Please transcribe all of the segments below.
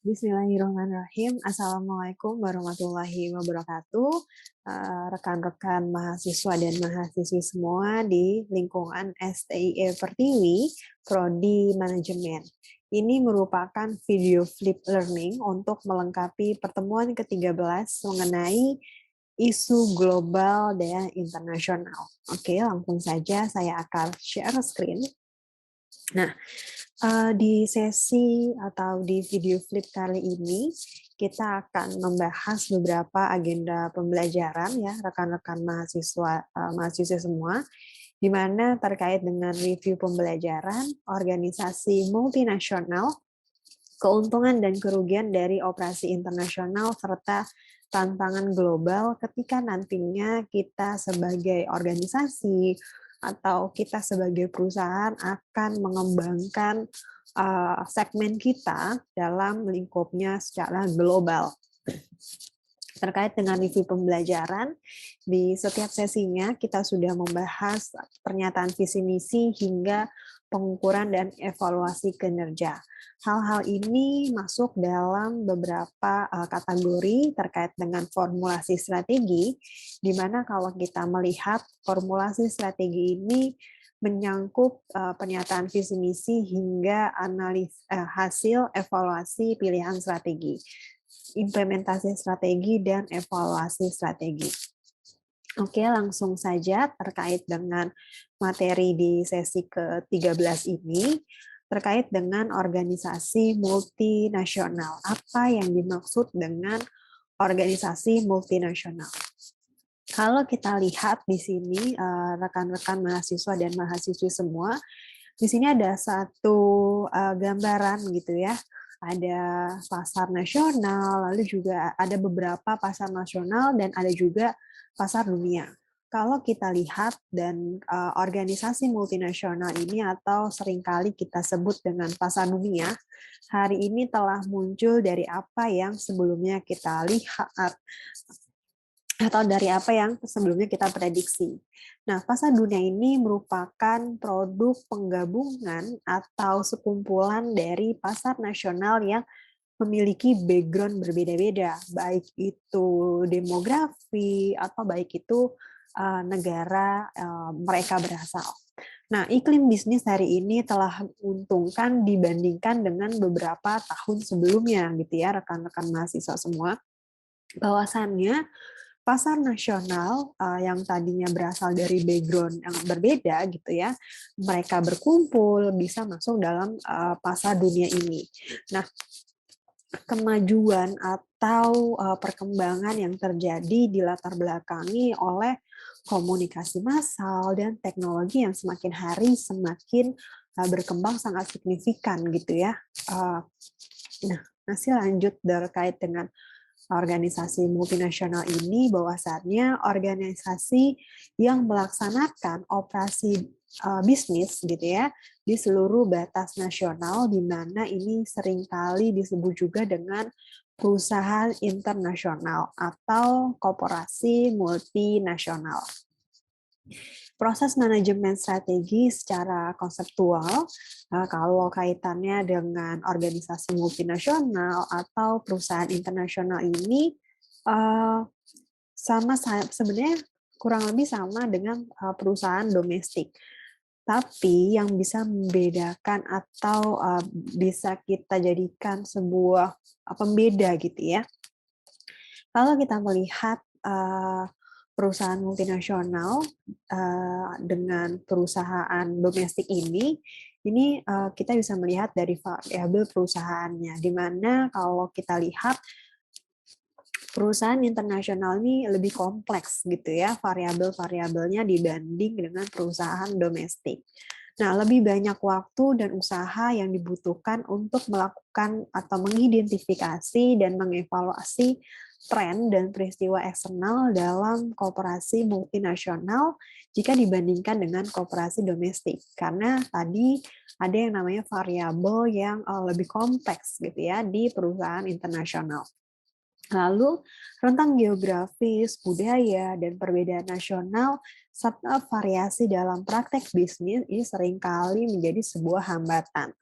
Bismillahirrahmanirrahim. Assalamualaikum warahmatullahi wabarakatuh. Rekan-rekan mahasiswa dan mahasiswi semua di lingkungan STIE Pertiwi, Prodi Manajemen. Ini merupakan video flip learning untuk melengkapi pertemuan ke-13 mengenai isu global dan internasional. Oke, langsung saja saya akan share screen. Nah, di sesi atau di video flip kali ini, kita akan membahas beberapa agenda pembelajaran ya, rekan-rekan mahasiswa semua, di mana terkait dengan review pembelajaran, organisasi multinasional, keuntungan dan kerugian dari operasi internasional, serta tantangan global ketika nantinya kita sebagai organisasi atau kita sebagai perusahaan akan mengembangkan segmen kita dalam lingkupnya secara global. Terkait dengan review pembelajaran, di setiap sesinya kita sudah membahas pernyataan visi misi hingga pengukuran dan evaluasi kinerja. Hal-hal ini masuk dalam beberapa kategori terkait dengan formulasi strategi, di mana kalau kita melihat formulasi strategi ini menyangkut pernyataan visi misi hingga hasil evaluasi pilihan strategi, implementasi strategi, dan evaluasi strategi. Oke, langsung saja terkait dengan materi di sesi ke-13 ini, terkait dengan organisasi multinasional. Apa yang dimaksud dengan organisasi multinasional? Kalau kita lihat di sini, rekan-rekan mahasiswa dan mahasiswi semua, di sini ada satu gambaran gitu ya. Ada pasar nasional, lalu juga ada beberapa pasar nasional, dan ada juga pasar dunia. Kalau kita lihat dan organisasi multinasional ini atau seringkali kita sebut dengan pasar dunia, hari ini telah muncul dari apa yang sebelumnya kita lihat atau dari apa yang sebelumnya kita prediksi. Nah, pasar dunia ini merupakan produk penggabungan atau sekumpulan dari pasar nasional yang memiliki background berbeda-beda, baik itu demografi atau baik itu negara mereka berasal. Nah, iklim bisnis hari ini telah menguntungkan dibandingkan dengan beberapa tahun sebelumnya, gitu ya, rekan-rekan mahasiswa semua. Bahwasannya pasar nasional yang tadinya berasal dari background yang berbeda gitu ya, mereka berkumpul bisa masuk dalam pasar dunia ini. Nah, kemajuan atau perkembangan yang terjadi di latar belakangi oleh komunikasi massal dan teknologi yang semakin hari semakin berkembang sangat signifikan gitu ya. Nah, masih lanjut terkait dengan organisasi multinasional ini, bahwasannya organisasi yang melaksanakan operasi bisnis gitu ya di seluruh batas nasional, di mana ini seringkali disebut juga dengan perusahaan internasional atau korporasi multinasional. Proses manajemen strategi secara konseptual, kalau kaitannya dengan organisasi multinasional atau perusahaan internasional ini, sebenarnya kurang lebih sama dengan perusahaan domestik. Tapi yang bisa membedakan atau bisa kita jadikan sebuah pembeda gitu ya. Kalau kita melihat perusahaan multinasional dengan perusahaan domestik ini kita bisa melihat dari variabel perusahaannya, di mana kalau kita lihat perusahaan internasional ini lebih kompleks gitu ya variabel-variabelnya dibanding dengan perusahaan domestik. Nah, lebih banyak waktu dan usaha yang dibutuhkan untuk melakukan atau mengidentifikasi dan mengevaluasi tren dan peristiwa eksternal dalam korporasi multinasional jika dibandingkan dengan korporasi domestik. Karena tadi ada yang namanya variabel yang lebih kompleks gitu ya di perusahaan internasional. Lalu, rentang geografis, budaya, dan perbedaan nasional, serta variasi dalam praktek bisnis ini seringkali menjadi sebuah hambatan.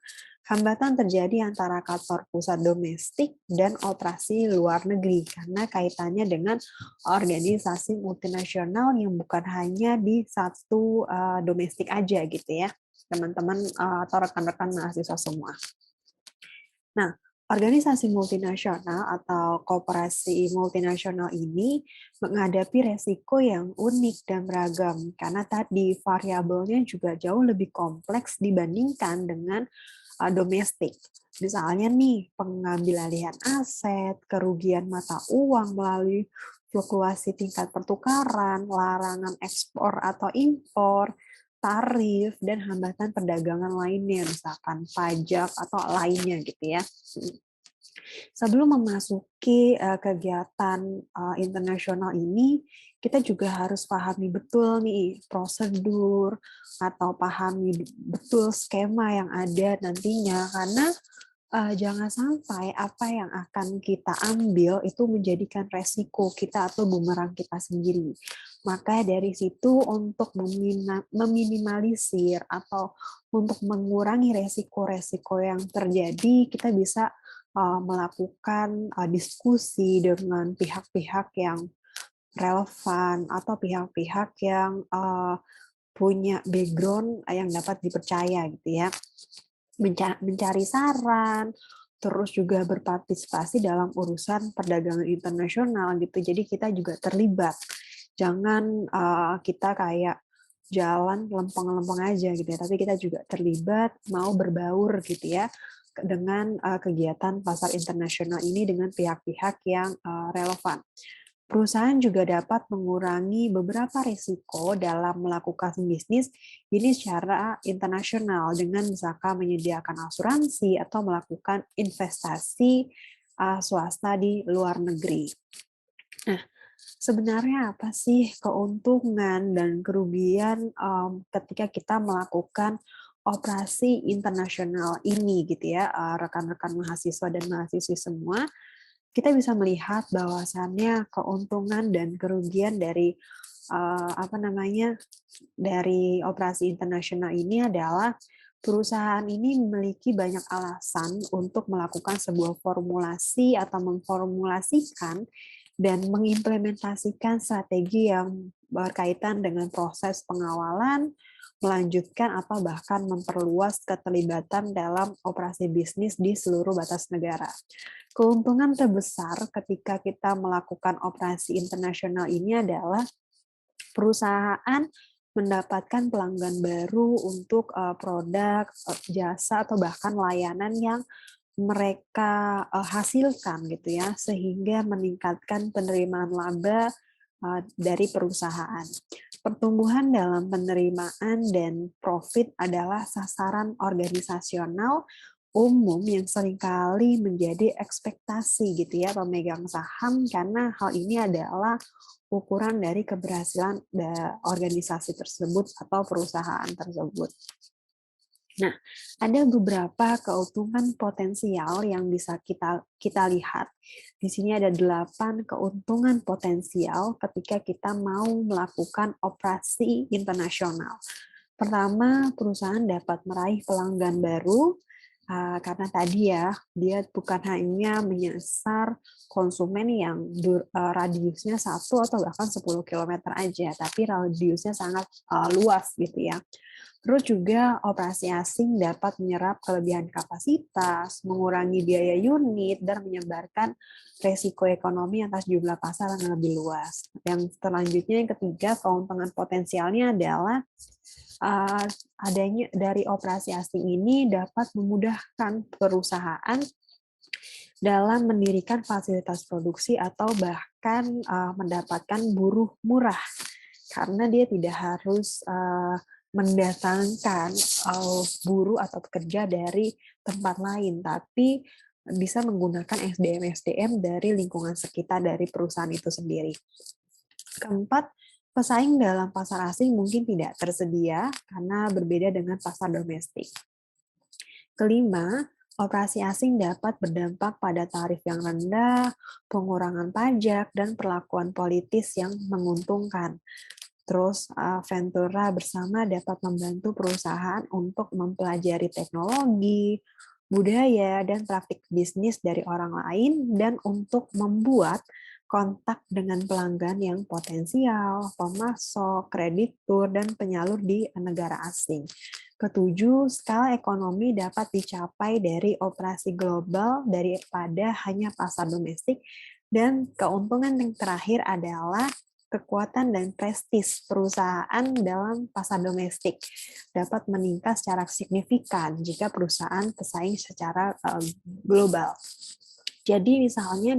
hambatan terjadi antara kantor pusat domestik dan operasi luar negeri karena kaitannya dengan organisasi multinasional yang bukan hanya di satu domestik aja gitu ya, teman-teman atau rekan-rekan mahasiswa semua. Nah, organisasi multinasional atau koperasi multinasional ini menghadapi resiko yang unik dan beragam karena tadi variabelnya juga jauh lebih kompleks dibandingkan dengan domestik. Misalnya nih, pengambil alihan aset, kerugian mata uang melalui fluktuasi tingkat pertukaran, larangan ekspor atau impor, tarif, dan hambatan perdagangan lainnya, misalkan pajak atau lainnya gitu ya. Sebelum memasuki kegiatan internasional ini, kita juga harus pahami betul nih prosedur atau pahami betul skema yang ada nantinya karena jangan sampai apa yang akan kita ambil itu menjadikan resiko kita atau bumerang kita sendiri. Maka dari situ untuk meminimalisir atau untuk mengurangi resiko-resiko yang terjadi, kita bisa melakukan diskusi dengan pihak-pihak yang relevan atau pihak-pihak yang punya background yang dapat dipercaya gitu ya. Mencari saran, terus juga berpartisipasi dalam urusan perdagangan internasional gitu. Jadi kita juga terlibat. Jangan kita kayak jalan lempeng-lempeng aja gitu ya, tapi kita juga terlibat, mau berbaur gitu ya dengan kegiatan pasar internasional ini dengan pihak-pihak yang relevan. Perusahaan juga dapat mengurangi beberapa risiko dalam melakukan bisnis ini secara internasional dengan misalkan menyediakan asuransi atau melakukan investasi swasta di luar negeri. Nah, sebenarnya apa sih keuntungan dan kerugian ketika kita melakukan operasi internasional ini gitu ya, rekan-rekan mahasiswa dan mahasiswi semua? Kita bisa melihat bahwasannya keuntungan dan kerugian dari dari operasi internasional ini adalah perusahaan ini memiliki banyak alasan untuk melakukan sebuah formulasi atau memformulasikan dan mengimplementasikan strategi yang berkaitan dengan proses pengawalan, melanjutkan atau bahkan memperluas keterlibatan dalam operasi bisnis di seluruh batas negara. Keuntungan terbesar ketika kita melakukan operasi internasional ini adalah perusahaan mendapatkan pelanggan baru untuk produk, jasa atau bahkan layanan yang mereka hasilkan gitu ya, sehingga meningkatkan penerimaan laba dari perusahaan. Pertumbuhan dalam penerimaan dan profit adalah sasaran organisasional umum yang seringkali menjadi ekspektasi gitu ya pemegang saham karena hal ini adalah ukuran dari keberhasilan organisasi tersebut atau perusahaan tersebut. Nah, ada beberapa keuntungan potensial yang bisa kita lihat. Di sini ada 8 keuntungan potensial ketika kita mau melakukan operasi internasional. Pertama, perusahaan dapat meraih pelanggan baru karena tadi ya, dia bukan hanya menyasar konsumen yang radiusnya 1 atau bahkan 10 kilometer aja, tapi radiusnya sangat luas gitu ya. Terus juga operasi asing dapat menyerap kelebihan kapasitas, mengurangi biaya unit, dan menyebarkan resiko ekonomi atas jumlah pasar yang lebih luas. Yang selanjutnya yang ketiga, keuntungan potensialnya adalah adanya dari operasi asing ini dapat memudahkan perusahaan dalam mendirikan fasilitas produksi atau bahkan mendapatkan buruh murah karena dia tidak harus mendatangkan buruh atau pekerja dari tempat lain, tapi bisa menggunakan SDM-SDM dari lingkungan sekitar dari perusahaan itu sendiri. Keempat, pesaing dalam pasar asing mungkin tidak tersedia karena berbeda dengan pasar domestik. Kelima, operasi asing dapat berdampak pada tarif yang rendah, pengurangan pajak, dan perlakuan politis yang menguntungkan. Terus Ventura bersama dapat membantu perusahaan untuk mempelajari teknologi, budaya, dan praktik bisnis dari orang lain, dan untuk membuat kontak dengan pelanggan yang potensial, pemasok, kreditur, dan penyalur di negara asing. Ketujuh, skala ekonomi dapat dicapai dari operasi global daripada hanya pasar domestik, dan keuntungan yang terakhir adalah kekuatan dan prestis perusahaan dalam pasar domestik dapat meningkat secara signifikan jika perusahaan pesaing secara global. Jadi misalnya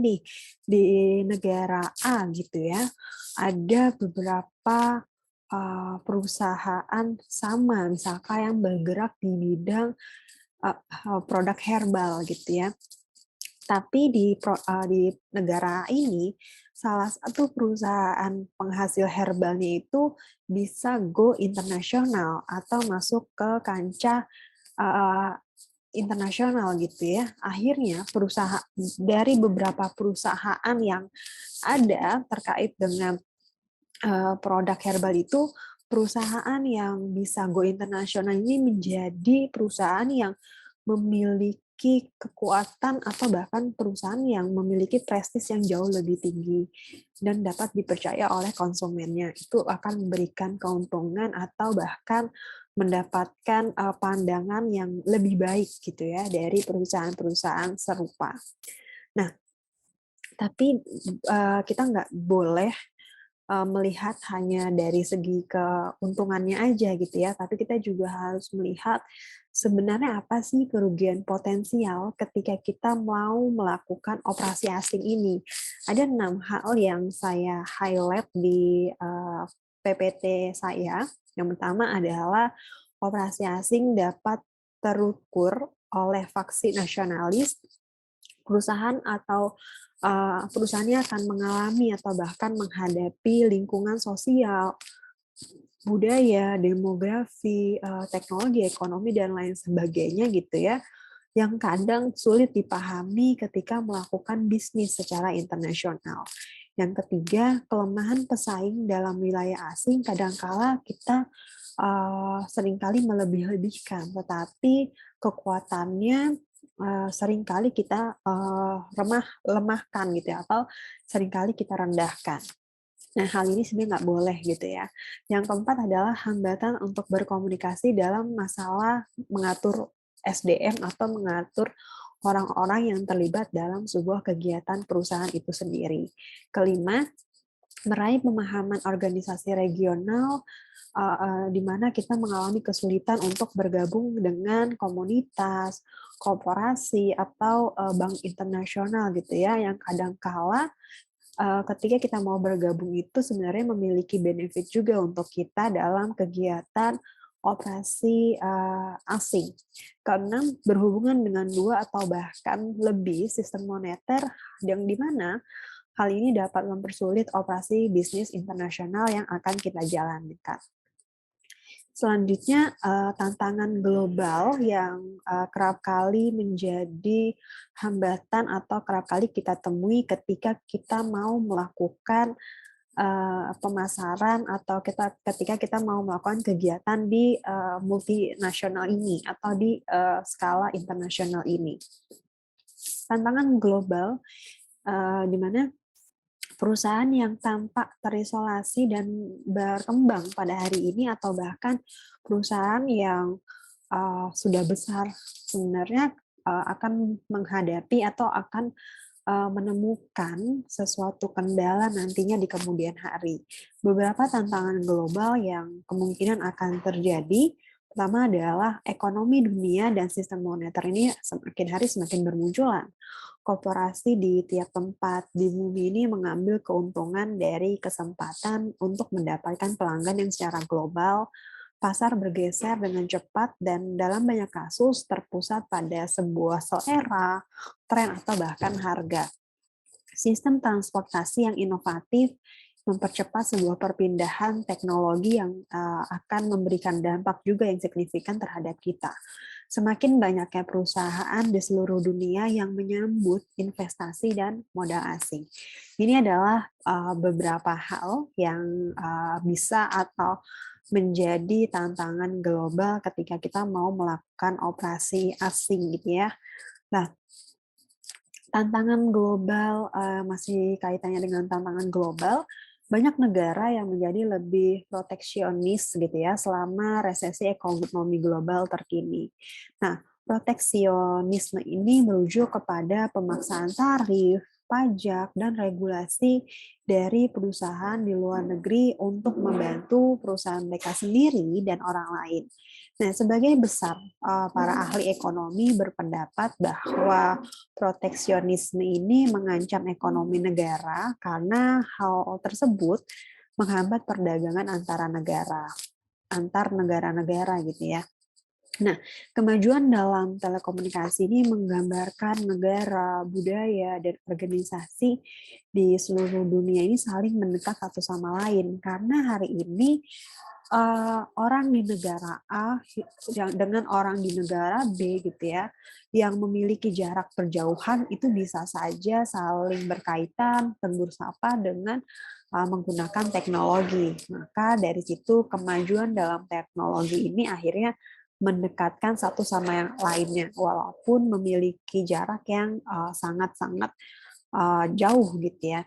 di negara A gitu ya, ada beberapa perusahaan sama misalkan yang bergerak di bidang produk herbal gitu ya. Tapi di negara ini, salah satu perusahaan penghasil herbalnya itu bisa go internasional atau masuk ke kancah uh, internasional gitu ya. Akhirnya dari beberapa perusahaan yang ada terkait dengan produk herbal itu, perusahaan yang bisa go internasional ini menjadi perusahaan yang memiliki kekuatan atau bahkan perusahaan yang memiliki prestis yang jauh lebih tinggi dan dapat dipercaya oleh konsumennya. Itu akan memberikan keuntungan atau bahkan mendapatkan pandangan yang lebih baik gitu ya dari perusahaan-perusahaan serupa. Nah, tapi kita nggak boleh melihat hanya dari segi keuntungannya aja gitu ya, tapi kita juga harus melihat sebenarnya apa sih kerugian potensial ketika kita mau melakukan operasi asing ini. Ada 6 hal yang saya highlight di PPT saya. Yang pertama adalah operasi asing dapat terukur oleh faksi nasionalis, perusahaan atau perusahaannya akan mengalami atau bahkan menghadapi lingkungan sosial, budaya, demografi, teknologi, ekonomi, dan lain sebagainya gitu ya, yang kadang sulit dipahami ketika melakukan bisnis secara internasional. Yang ketiga, kelemahan pesaing dalam wilayah asing kadangkala kita seringkali melebih-lebihkan, tetapi kekuatannya seringkali kita lemahkan gitu ya, atau seringkali kita rendahkan. Nah, hal ini sebenarnya nggak boleh gitu ya. Yang keempat adalah hambatan untuk berkomunikasi dalam masalah mengatur SDM atau mengatur orang-orang yang terlibat dalam sebuah kegiatan perusahaan itu sendiri. Kelima, meraih pemahaman organisasi regional di mana kita mengalami kesulitan untuk bergabung dengan komunitas, korporasi, atau bank internasional gitu ya, yang kadangkala ketika kita mau bergabung itu sebenarnya memiliki benefit juga untuk kita dalam kegiatan operasi asing. Keenam, berhubungan dengan dua atau bahkan lebih sistem moneter yang di mana hal ini dapat mempersulit operasi bisnis internasional yang akan kita jalankan. Selanjutnya, tantangan global yang kerap kali menjadi hambatan atau kerap kali kita temui ketika kita mau melakukan pemasaran atau ketika kita mau melakukan kegiatan di multinasional ini atau di skala internasional ini. Tantangan global di mana perusahaan yang tampak terisolasi dan berkembang pada hari ini atau bahkan perusahaan yang sudah besar sebenarnya akan menghadapi atau akan menemukan sesuatu kendala nantinya di kemudian hari. Beberapa tantangan global yang kemungkinan akan terjadi, pertama adalah ekonomi dunia dan sistem moneter ini semakin hari semakin bermunculan. Korporasi di tiap tempat di bumi ini mengambil keuntungan dari kesempatan untuk mendapatkan pelanggan yang secara global. Pasar bergeser dengan cepat dan dalam banyak kasus terpusat pada sebuah selera, tren, atau bahkan harga. Sistem transportasi yang inovatif mempercepat sebuah perpindahan teknologi yang akan memberikan dampak juga yang signifikan terhadap kita. Semakin banyaknya perusahaan di seluruh dunia yang menyambut investasi dan modal asing. Ini adalah beberapa hal yang bisa atau menjadi tantangan global ketika kita mau melakukan operasi asing gitu ya. Nah, tantangan global, masih kaitannya dengan tantangan global, banyak negara yang menjadi lebih proteksionis gitu ya selama resesi ekonomi global terkini. Nah, proteksionisme ini merujuk kepada pemaksaan tarif, pajak, dan regulasi dari perusahaan di luar negeri untuk membantu perusahaan mereka sendiri dan orang lain. Nah, sebagai besar, para ahli ekonomi berpendapat bahwa proteksionisme ini mengancam ekonomi negara karena hal tersebut menghambat perdagangan antar negara-negara gitu ya. Nah, kemajuan dalam telekomunikasi ini menggambarkan negara, budaya, dan organisasi di seluruh dunia ini saling mendekat satu sama lain. Karena hari ini orang di negara A yang dengan orang di negara B gitu ya, yang memiliki jarak berjauhan itu bisa saja saling berkaitan, tegur sapa dengan menggunakan teknologi. Maka dari situ kemajuan dalam teknologi ini akhirnya mendekatkan satu sama yang lainnya, walaupun memiliki jarak yang sangat-sangat jauh gitu ya.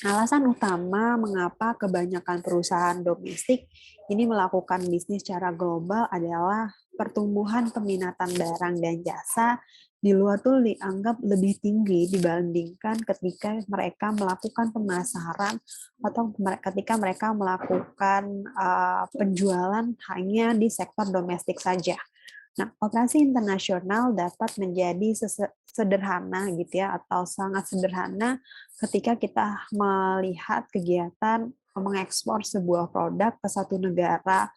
Alasan utama mengapa kebanyakan perusahaan domestik ini melakukan bisnis secara global adalah pertumbuhan peminatan barang dan jasa di luar tuh dianggap lebih tinggi dibandingkan ketika mereka melakukan pemasaran atau ketika mereka melakukan penjualan hanya di sektor domestik saja. Nah, operasi internasional dapat menjadi sederhana gitu ya atau sangat sederhana ketika kita melihat kegiatan mengekspor sebuah produk ke satu negara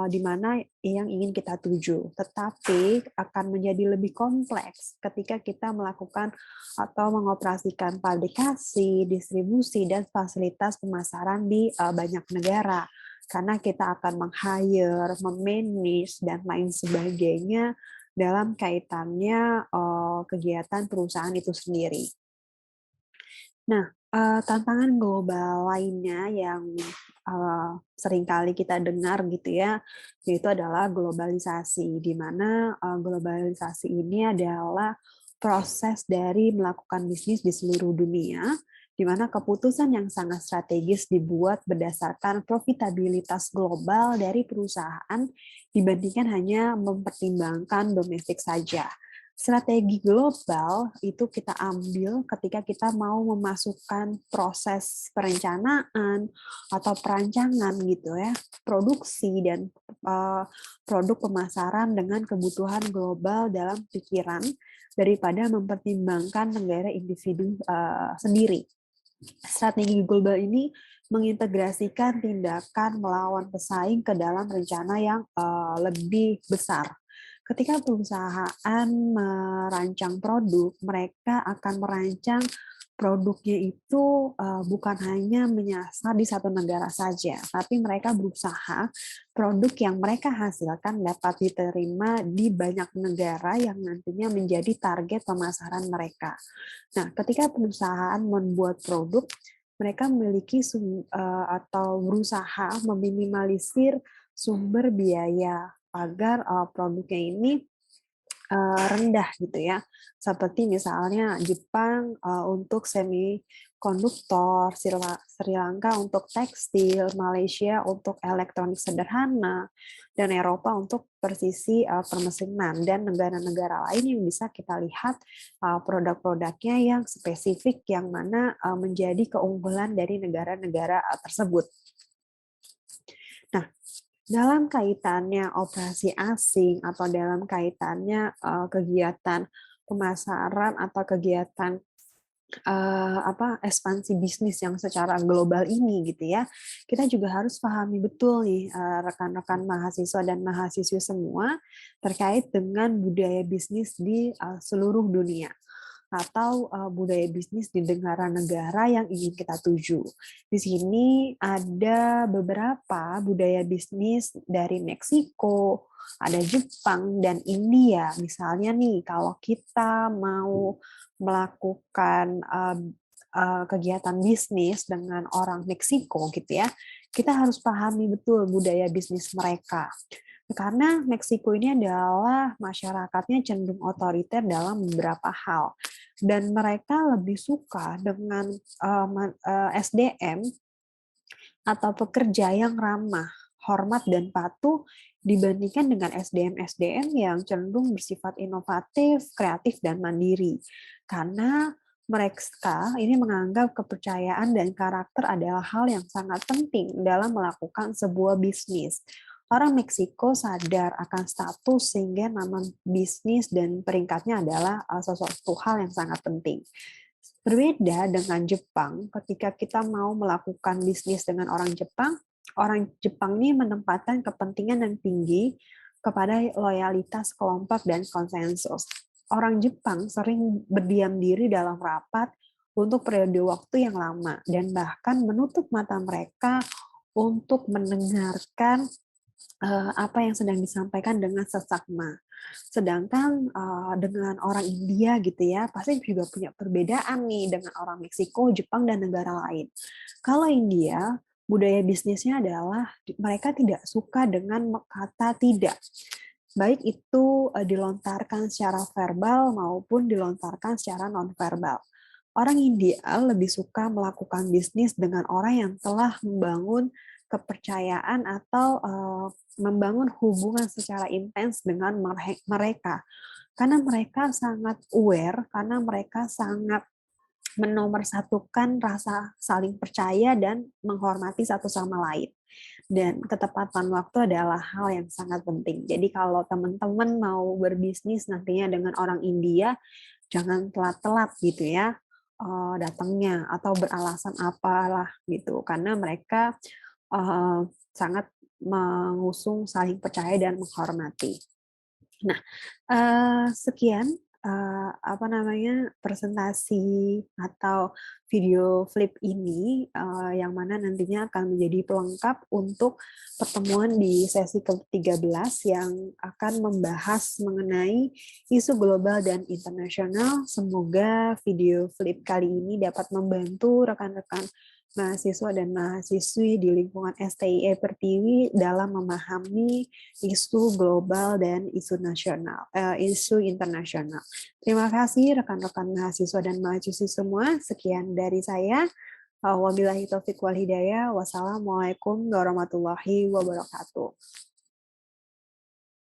di mana yang ingin kita tuju. Tetapi akan menjadi lebih kompleks ketika kita melakukan atau mengoperasikan publikasi, distribusi, dan fasilitas pemasaran di banyak negara karena kita akan meng-hire, memanage, dan lain sebagainya dalam kaitannya kegiatan perusahaan itu sendiri. Nah, tantangan global lainnya yang seringkali kita dengar gitu ya, yaitu adalah globalisasi, di mana globalisasi ini adalah proses dari melakukan bisnis di seluruh dunia, di mana keputusan yang sangat strategis dibuat berdasarkan profitabilitas global dari perusahaan dibandingkan hanya mempertimbangkan domestik saja. Strategi global itu kita ambil ketika kita mau memasukkan proses perencanaan atau perancangan gitu ya, produksi dan produk pemasaran dengan kebutuhan global dalam pikiran daripada mempertimbangkan negara individu sendiri. Strategi global ini mengintegrasikan tindakan melawan pesaing ke dalam rencana yang lebih besar. Ketika perusahaan merancang produk, mereka akan merancang produknya itu bukan hanya menyasar di satu negara saja, tapi mereka berusaha produk yang mereka hasilkan dapat diterima di banyak negara yang nantinya menjadi target pemasaran mereka. Nah, ketika perusahaan membuat produk, mereka memiliki atau berusaha meminimalisir sumber biaya agar produknya ini rendah gitu ya. Seperti misalnya Jepang untuk semikonduktor, Sri Lanka untuk tekstil, Malaysia untuk elektronik sederhana, dan Eropa untuk presisi permesinan, dan negara-negara lain yang bisa kita lihat produk-produknya yang spesifik yang mana menjadi keunggulan dari negara-negara tersebut. Nah, dalam kaitannya operasi asing atau dalam kaitannya kegiatan pemasaran atau kegiatan ekspansi bisnis yang secara global ini gitu ya, kita juga harus pahami betul nih rekan-rekan mahasiswa dan mahasiswi semua terkait dengan budaya bisnis di seluruh dunia atau budaya bisnis di negara-negara yang ingin kita tuju. Di sini ada beberapa budaya bisnis dari Meksiko, ada Jepang, dan India. Misalnya nih, kalau kita mau melakukan kegiatan bisnis dengan orang Meksiko gitu ya, kita harus pahami betul budaya bisnis mereka. Karena Meksiko ini adalah masyarakatnya cenderung otoriter dalam beberapa hal dan mereka lebih suka dengan SDM atau pekerja yang ramah, hormat dan patuh dibandingkan dengan SDM-SDM yang cenderung bersifat inovatif, kreatif dan mandiri. Karena mereka ini menganggap kepercayaan dan karakter adalah hal yang sangat penting dalam melakukan sebuah bisnis. Orang Meksiko sadar akan status sehingga nama bisnis dan peringkatnya adalah sesuatu hal yang sangat penting. Berbeda dengan Jepang, ketika kita mau melakukan bisnis dengan orang Jepang ini menempatkan kepentingan yang tinggi kepada loyalitas kelompok dan konsensus. Orang Jepang sering berdiam diri dalam rapat untuk periode waktu yang lama dan bahkan menutup mata mereka untuk mendengarkan apa yang sedang disampaikan dengan seksama. Sedangkan dengan orang India gitu ya, pasti juga punya perbedaan nih dengan orang Meksiko, Jepang, dan negara lain. Kalau India, budaya bisnisnya adalah mereka tidak suka dengan kata tidak. Baik itu dilontarkan secara verbal maupun dilontarkan secara nonverbal. Orang India lebih suka melakukan bisnis dengan orang yang telah membangun kepercayaan atau membangun hubungan secara intens dengan mereka. Karena mereka sangat aware, karena mereka sangat menomorsatukan rasa saling percaya dan menghormati satu sama lain. Dan ketepatan waktu adalah hal yang sangat penting. Jadi kalau teman-teman mau berbisnis nantinya dengan orang India, jangan telat-telat gitu ya datangnya atau beralasan apalah gitu. Karena mereka sangat mengusung saling percaya dan menghormati. Nah, sekian apa namanya presentasi atau video flip ini yang mana nantinya akan menjadi pelengkap untuk pertemuan di sesi ke-13 yang akan membahas mengenai isu global dan internasional. Semoga video flip kali ini dapat membantu rekan-rekan mahasiswa dan mahasiswi di lingkungan STIE Pertiwi dalam memahami isu global dan isu nasional, isu internasional. Terima kasih rekan-rekan mahasiswa dan mahasiswi semua. Sekian dari saya. Wabillahi taufiq wal hidayah. Wassalamualaikum warahmatullahi wabarakatuh.